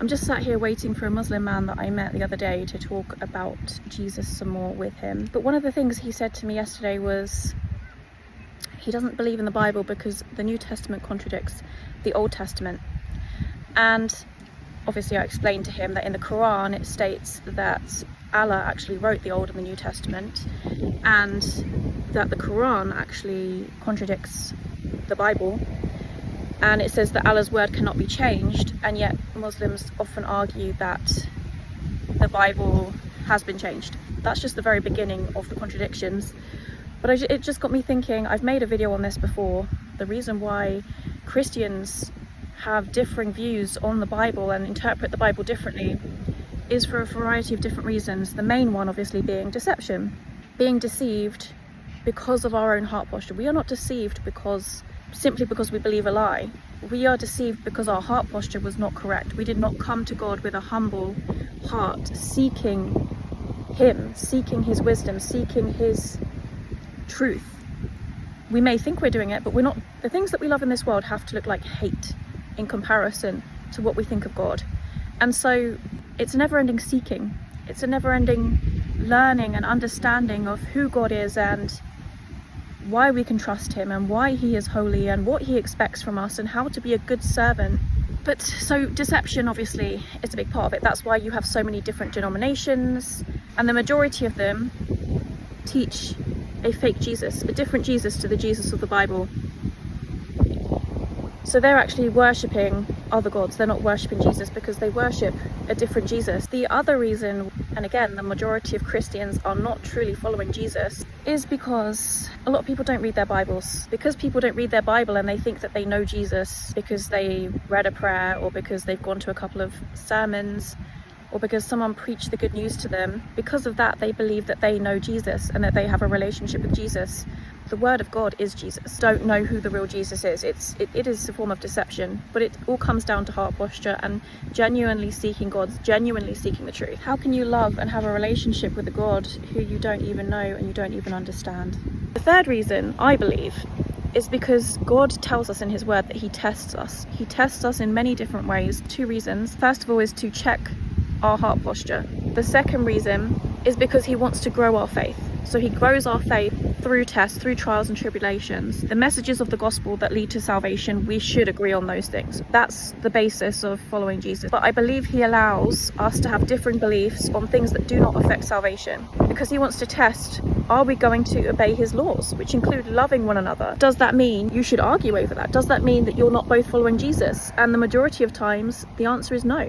I'm just sat here waiting for a Muslim man that I met the other day to talk about Jesus some more with him. But one of the things he said to me yesterday was he doesn't believe in the Bible because the New Testament contradicts the Old Testament. And obviously I explained to him that in the Quran it states that Allah actually wrote the Old and the New Testament, and that the Quran actually contradicts the Bible. And it says that Allah's word cannot be changed, and yet Muslims often argue that the Bible has been changed. That's just the very beginning of the contradictions. But it just got me thinking. I've made a video on this before. The reason why Christians have differing views on the Bible and interpret the Bible differently is for a variety of different reasons. The main one obviously being deception. Being deceived because of our own heart posture. We are not deceived simply because we believe a lie. We are deceived because our heart posture was not correct. We did not come to God with a humble heart, seeking Him, seeking His wisdom, seeking His truth. We may think we're doing it, but we're not. The things that we love in this world have to look like hate in comparison to what we think of God. And so it's a never-ending seeking. It's a never-ending learning and understanding of who God is and why we can trust Him and why He is holy and what He expects from us and how to be a good servant. But so deception obviously is a big part of it. That's why you have so many different denominations, and the majority of them teach a fake Jesus, a different Jesus to the Jesus of the Bible. So they're actually worshipping other gods. They're not worshipping Jesus because they worship a different Jesus. The other reason, and again, the majority of Christians are not truly following Jesus, is because a lot of people don't read their Bibles. Because people don't read their Bible and they think that they know Jesus because they read a prayer, or because they've gone to a couple of sermons, or because someone preached the good news to them. Because of that, they believe that they know Jesus and that they have a relationship with Jesus. The word of God is Jesus. Don't know who the real Jesus is. It is a form of deception, but it all comes down to heart posture and genuinely seeking God, genuinely seeking the truth. How can you love and have a relationship with a God who you don't even know and you don't even understand? The third reason, I believe, is because God tells us in His word that He tests us. He tests us in many different ways. Two reasons. First of all is to check our heart posture. The second reason is because He wants to grow our faith. So He grows our faith through tests, through trials and tribulations. The messages of the gospel that lead to salvation, we should agree on those things. That's the basis of following Jesus. But I believe He allows us to have different beliefs on things that do not affect salvation, because He wants to test, are we going to obey His laws, which include loving one another? Does that mean you should argue over that? Does that mean that you're not both following Jesus? And the majority of times, the answer is no.